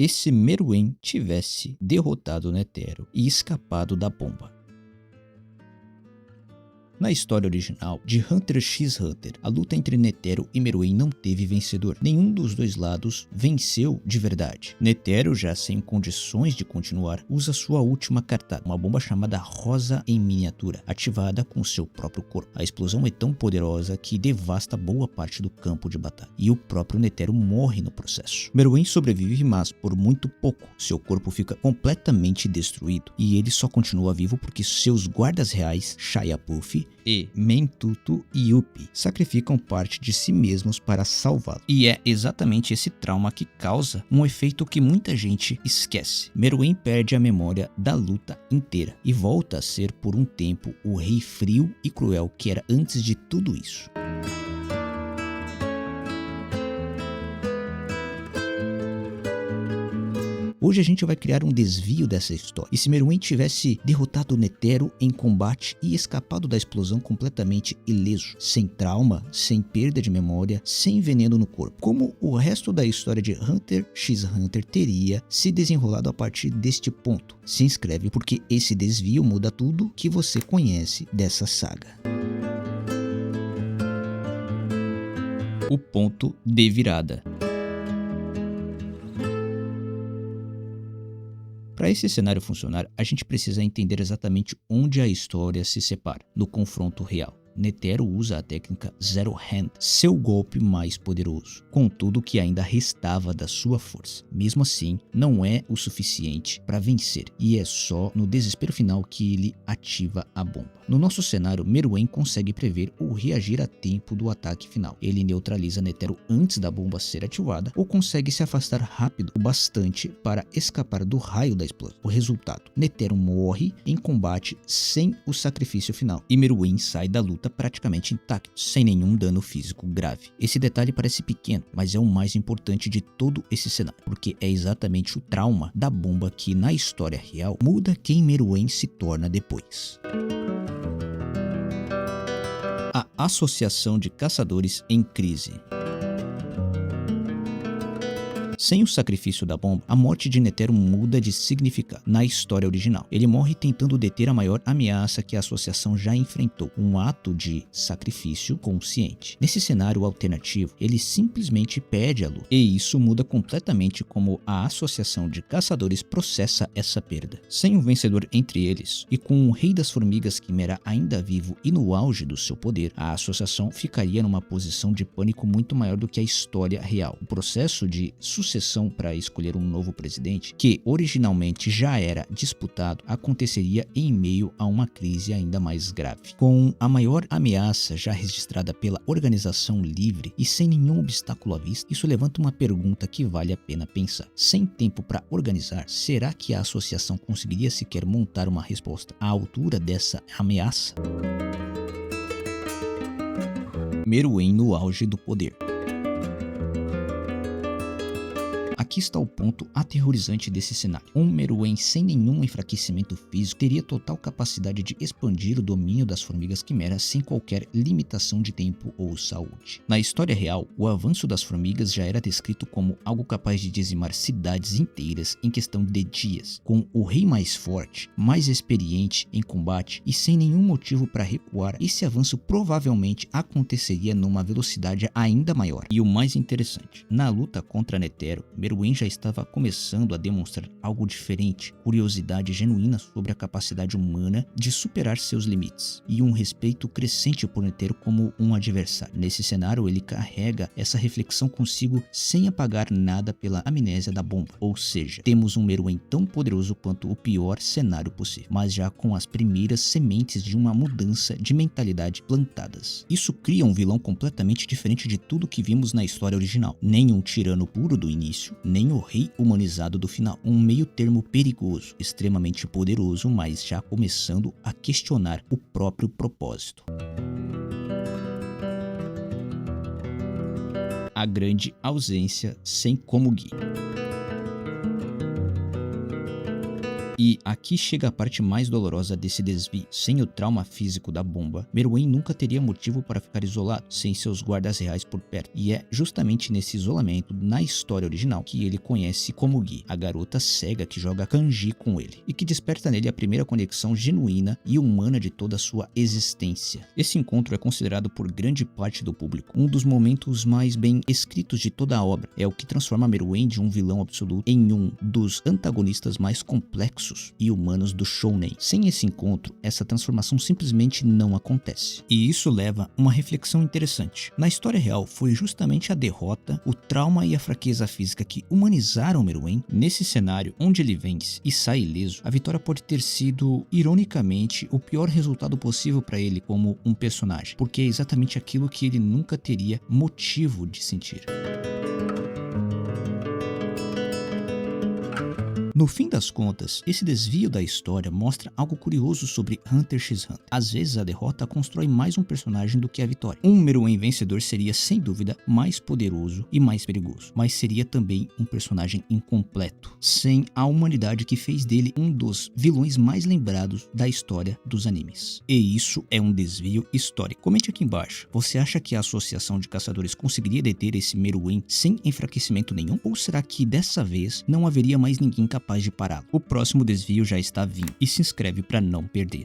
E se Meruem tivesse derrotado Netero e escapado da bomba? Na história original de Hunter x Hunter, a luta entre Netero e Meruem não teve vencedor. Nenhum dos dois lados venceu de verdade. Netero, já sem condições de continuar, usa sua última cartada, uma bomba chamada Rosa em miniatura, ativada com seu próprio corpo. A explosão é tão poderosa que devasta boa parte do campo de batalha, e o próprio Netero morre no processo. Meruem sobrevive, mas por muito pouco. Seu corpo fica completamente destruído, e ele só continua vivo porque seus guardas reais, Shayapuf e Mentutu e Yuppie, sacrificam parte de si mesmos para salvá-lo. E é exatamente esse trauma que causa um efeito que muita gente esquece. Meruem perde a memória da luta inteira e volta a ser por um tempo o rei frio e cruel que era antes de tudo isso. Hoje a gente vai criar um desvio dessa história. E se Meruem tivesse derrotado Netero em combate e escapado da explosão completamente ileso, sem trauma, sem perda de memória, sem veneno no corpo, como o resto da história de Hunter x Hunter teria se desenrolado a partir deste ponto? Se inscreve porque esse desvio muda tudo que você conhece dessa saga. O ponto de virada. Para esse cenário funcionar, a gente precisa entender exatamente onde a história se separa, no confronto real. Netero usa a técnica Zero Hand, seu golpe mais poderoso, com tudo que ainda restava da sua força. Mesmo assim, não é o suficiente para vencer, e é só no desespero final que ele ativa a bomba. No nosso cenário, Meruem consegue prever ou reagir a tempo do ataque final. Ele neutraliza Netero antes da bomba ser ativada, ou consegue se afastar rápido o bastante para escapar do raio da explosão. O resultado: Netero morre em combate sem o sacrifício final, e Meruem sai da luta praticamente intacto, sem nenhum dano físico grave. Esse detalhe parece pequeno, mas é o mais importante de todo esse cenário, porque é exatamente o trauma da bomba que, na história real, muda quem Meruem se torna depois. A Associação de Caçadores em Crise. Sem o sacrifício da bomba, a morte de Netero muda de significado na história original. Ele morre tentando deter a maior ameaça que a associação já enfrentou, um ato de sacrifício consciente. Nesse cenário alternativo, ele simplesmente perde a luta, e isso muda completamente como a associação de caçadores processa essa perda. Sem um vencedor entre eles, e com o Rei das Formigas Quimera ainda vivo e no auge do seu poder, a associação ficaria numa posição de pânico muito maior do que a história real. O processo de sucessão para escolher um novo presidente, que originalmente já era disputado, aconteceria em meio a uma crise ainda mais grave. Com a maior ameaça já registrada pela Organização Livre e sem nenhum obstáculo à vista, isso levanta uma pergunta que vale a pena pensar. Sem tempo para organizar, será que a associação conseguiria sequer montar uma resposta à altura dessa ameaça? Meruem no auge do poder. Aqui está o ponto aterrorizante desse cenário. Um Meruem sem nenhum enfraquecimento físico teria total capacidade de expandir o domínio das formigas quimeras sem qualquer limitação de tempo ou saúde. Na história real, o avanço das formigas já era descrito como algo capaz de dizimar cidades inteiras em questão de dias, com o rei mais forte, mais experiente em combate e sem nenhum motivo para recuar. Esse avanço provavelmente aconteceria numa velocidade ainda maior. E o mais interessante, na luta contra Netero, Meruem já estava começando a demonstrar algo diferente, curiosidade genuína sobre a capacidade humana de superar seus limites e um respeito crescente por Netero como um adversário. Nesse cenário, ele carrega essa reflexão consigo sem apagar nada pela amnésia da bomba, ou seja, temos um Meruem tão poderoso quanto o pior cenário possível, mas já com as primeiras sementes de uma mudança de mentalidade plantadas. Isso cria um vilão completamente diferente de tudo que vimos na história original, nem um tirano puro do início, nem o rei humanizado do final. Um meio termo perigoso, extremamente poderoso, mas já começando a questionar o próprio propósito. A grande ausência sem como guia. E aqui chega a parte mais dolorosa desse desvio. Sem o trauma físico da bomba, Meruem nunca teria motivo para ficar isolado, sem seus guardas reais por perto. E é justamente nesse isolamento, na história original, que ele conhece Komugi, a garota cega que joga kanji com ele, e que desperta nele a primeira conexão genuína e humana de toda a sua existência. Esse encontro é considerado por grande parte do público um dos momentos mais bem escritos de toda a obra. É o que transforma Meruem de um vilão absoluto em um dos antagonistas mais complexos e humanos do shounen. Sem esse encontro, essa transformação simplesmente não acontece. E isso leva a uma reflexão interessante. Na história real, foi justamente a derrota, o trauma e a fraqueza física que humanizaram Meruem. Nesse cenário, onde ele vence e sai ileso, a vitória pode ter sido, ironicamente, o pior resultado possível para ele como um personagem, porque é exatamente aquilo que ele nunca teria motivo de sentir. No fim das contas, esse desvio da história mostra algo curioso sobre Hunter x Hunter. Às vezes a derrota constrói mais um personagem do que a vitória. Um Meruem vencedor seria sem dúvida mais poderoso e mais perigoso, mas seria também um personagem incompleto, sem a humanidade que fez dele um dos vilões mais lembrados da história dos animes. E isso é um desvio histórico. Comente aqui embaixo, você acha que a associação de caçadores conseguiria deter esse Meruem sem enfraquecimento nenhum? Ou será que dessa vez não haveria mais ninguém capaz de pará-lo? O próximo desvio já está vindo e se inscreve para não perder.